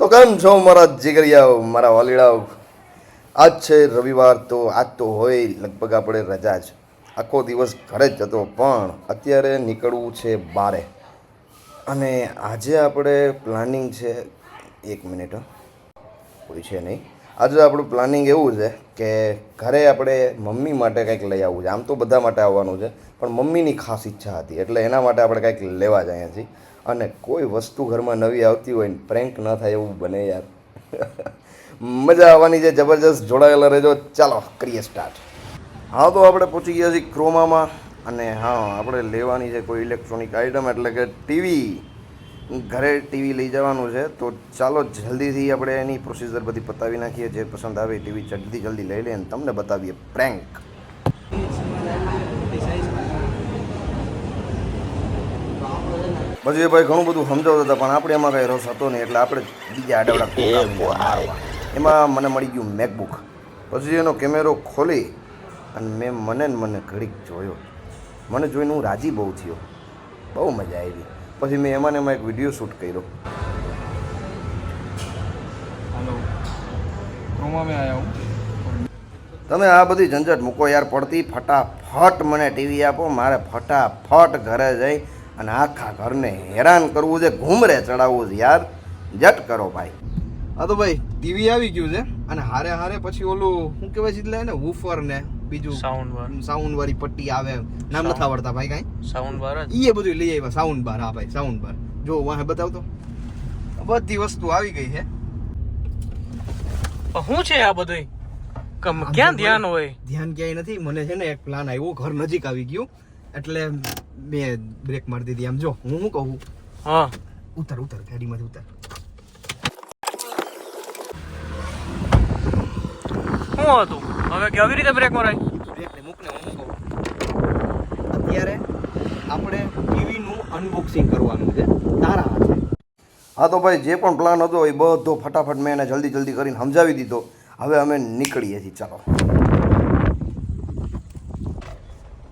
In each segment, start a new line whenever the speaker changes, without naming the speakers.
તો કેમ છો મારા જીગરિયાઓ, મારા વાલીડાઓ? આજ છે રવિવાર, તો આજ તો હોય લગભગ આપણે રજા જ. આખો દિવસ ઘરે જ હતો, પણ અત્યારે નીકળવું છે બારે. અને આજે આપણે પ્લાનિંગ છે, એક મિનિટ કોઈ છે નહીં. આજે આપણું પ્લાનિંગ એવું છે કે ઘરે આપણે મમ્મી માટે કંઈક લઈ આવવું છે. આમ તો બધા માટે આવવાનું છે, પણ મમ્મીની ખાસ ઈચ્છા હતી, એટલે એના માટે આપણે કંઈક લેવા જઈએ છીએ. અને કોઈ વસ્તુ ઘરમાં નવી આવતી હોય ને પ્રેન્ક ન થાય એવું બને યાર. મજા આવવાની છે જબરજસ્ત. જોડાયેલા રહેજો. ચાલો કરીએ સ્ટાર્ટ. હા, તો આપણે પહોંચી ગયા છીએ ક્રોમામાં. અને હા, આપણે લેવાની છે કોઈ ઇલેક્ટ્રોનિક આઇટમ, એટલે કે ટીવી. ઘરે ટીવી લઈ જવાનું છે, તો ચાલો જલ્દીથી આપણે એની પ્રોસીજર બધી પતાવી નાખીએ. જે પસંદ આવે ટીવી જલ્દી લઈ લઈએ અને તમને બતાવીએ પ્રેન્ક. પછી ભાઈ ઘણું બધું સમજાવતા હતા, પણ આપણે એમાં કંઈ રસ હતો નહીં, એટલે આપણે બીજા આડાવડા મારવા. એમાં મને મળી ગયું મેકબુક. પછી એનો કેમેરો ખોલી અને મને ઘડીક જોયો. મને જોઈને હું રાજી બહુ થયો, બહુ મજા આવી. પછી મેં એમાં એક વિડીયો શૂટ કર્યો. તમે આ બધી ઝંઝટ મૂકો યાર, પડતી ફટાફટ મને ટીવી આપો. મારે ફટાફટ ઘરે જઈ અને આખા ઘરને હેરાન કરવું છે, ઘૂમરે ચડાવવું છે યાર. જટ કરો ભાઈ. હા તો ભાઈ ટીવી આવી ગયું છે, અને હારે પછી ઓલું શું કહેવાય છે એટલે ને વૂફર ને બીજું સાઉન્ડ વાળી પટ્ટી આવે, નામ નથી આવડતા ભાઈ કાંઈ. સાઉન્ડ બાર એ બધું લઈ આવ્યા. સાઉન્ડ બાર, હા ભાઈ સાઉન્ડ બાર. જો વાહે બતાવતો, બધી વસ્તુ આવી ગઈ છે.
શું છે આ બધું? ક્યાં ધ્યાન હોય?
ધ્યાન ક્યાંય નથી. મને છે ને એક પ્લાન આવ્યો, ઘર નજીક આવી ગયું એટલે મેં બ્રેક મારી દીધી. આમ જો હું શું કહું,
હા
ઉતર ગાડીમાંથી ઉતર.
શું હતું હવે? કેવી રીતે બ્રેક મરાય?
બ્રેકને મૂકને. હું કહું, અત્યારે આપણે ટીવીનું અનબોક્સિંગ કરવાનું છે તારા હાથે. હા તો ભાઈ, જે પણ પ્લાન હતો એ બધો ફટાફટ મેં એને જલ્દી કરીને સમજાવી દીધો. હવે અમે નીકળીએ છીએ. ચાલો.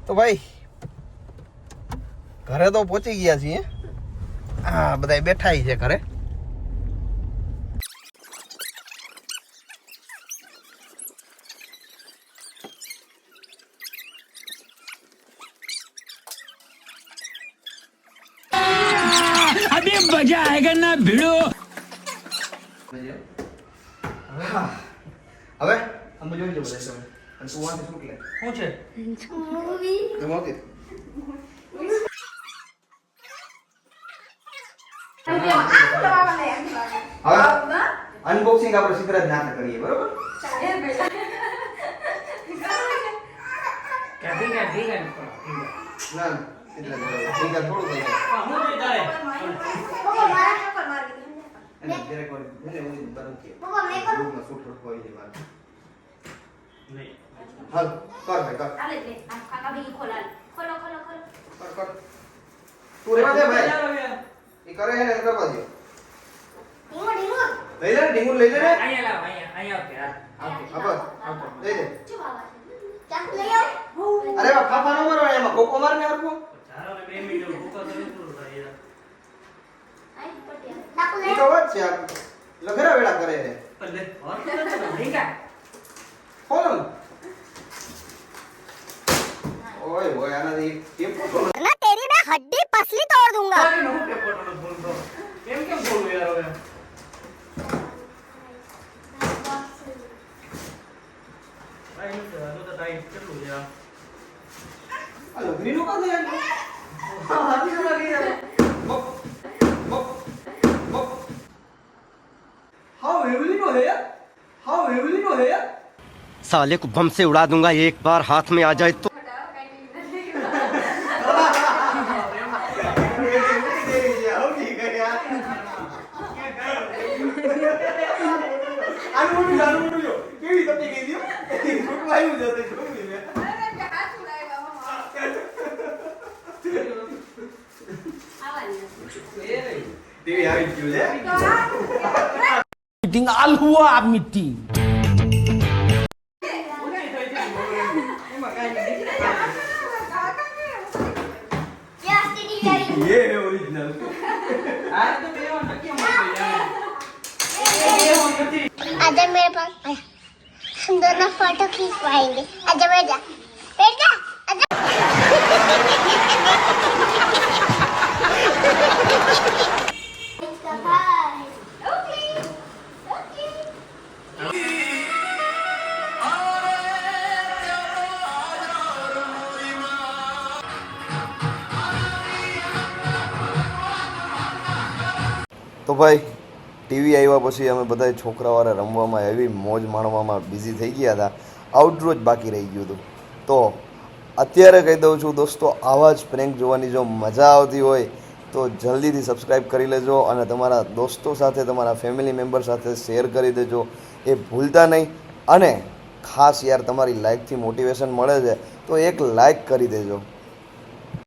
તો ભાઈ ઘરે તો પહોંચી ગયા છીએ. હા, બધા બેઠા છે ઘરે.
अभी मजा आएगा ना भिड़ो.
હવે અમે જોઈ લો બધા. અને તું વાંચે શું લે?
શું છે?
મૂવી. હવે અનબોક્સિંગ આપણે સિદ્ધરાજ નાથે કરીએ, બરોબર? ના સિદ્ધરાજ થોડું થઈ જાય. એને જરા કોઈ મને હું બરું કે ગ્રુપમાં શૂટ હોય છે મારે. હાલ કર ભાઈ કર. આલે લે આ કાકા ભી ખોલો. કર. તું રેવા દે ભાઈ. ઈ કરે હે ને કરવા દે. ડીંગુર લઈ લે રે.
અહીંયા ઓકે.
આપ લઈ લે. ચાક લઈ આવ. અરે વા ખાપા નો મારો, એમાં કોકો માર ને હરકો.
ચાલો ને 2 મિનિટ ભૂકો તો પૂરું થાય યાર.
ઈ તો વાત છે આ લગરા વેડા કરે છે.
લે ઓર તો ઢીકા
ખોલ. ઓય આનાથી કેમ ફોટો
ना तेरी मैं हड्डी पसली तोड़ दूंगा.
કેમ બોલવું યાર હવે? કેટલું છે આ?
આ લગરી નું કાં યાર? हाउ हेवली नो है
साले को बम से उड़ा दूंगा एक बार हाथ में आ जाए तो.
કેવી તપી ગઈ દી વાયુ જતે જોઈ લે. ટીવી આવી ગયું છે.
मीटिंग आल हुआ मिट्टी.
ये है ओरिजिनल.
આ તો બે વાર નક્કી મળી જાય. નથી
आजा मेरे पास आया हम दोनों फोटो खिंचवाएंगे आजा बैठ जा आजा
તો ભાઈ ટીવી આવ્યા પછી અમે બધા છોકરાવાળા રમવામાં એવી મોજ માણવામાં બિઝી થઈ ગયા હતા આઉટડોર જ બાકી રહી ગયું હતું તો અત્યારે કહી દઉં છું દોસ્તો આવા જ પ્રેન્ક જોવાની જો મજા આવતી હોય તો જલ્દીથી સબસ્ક્રાઈબ કરી લેજો અને તમારા દોસ્તો સાથે તમારા ફેમિલી મેમ્બર સાથે શેર કરી દેજો એ ભૂલતા નહીં અને ખાસ યાર તમારી લાઇકથી મોટિવેશન મળે છે તો એક લાઇક કરી દેજો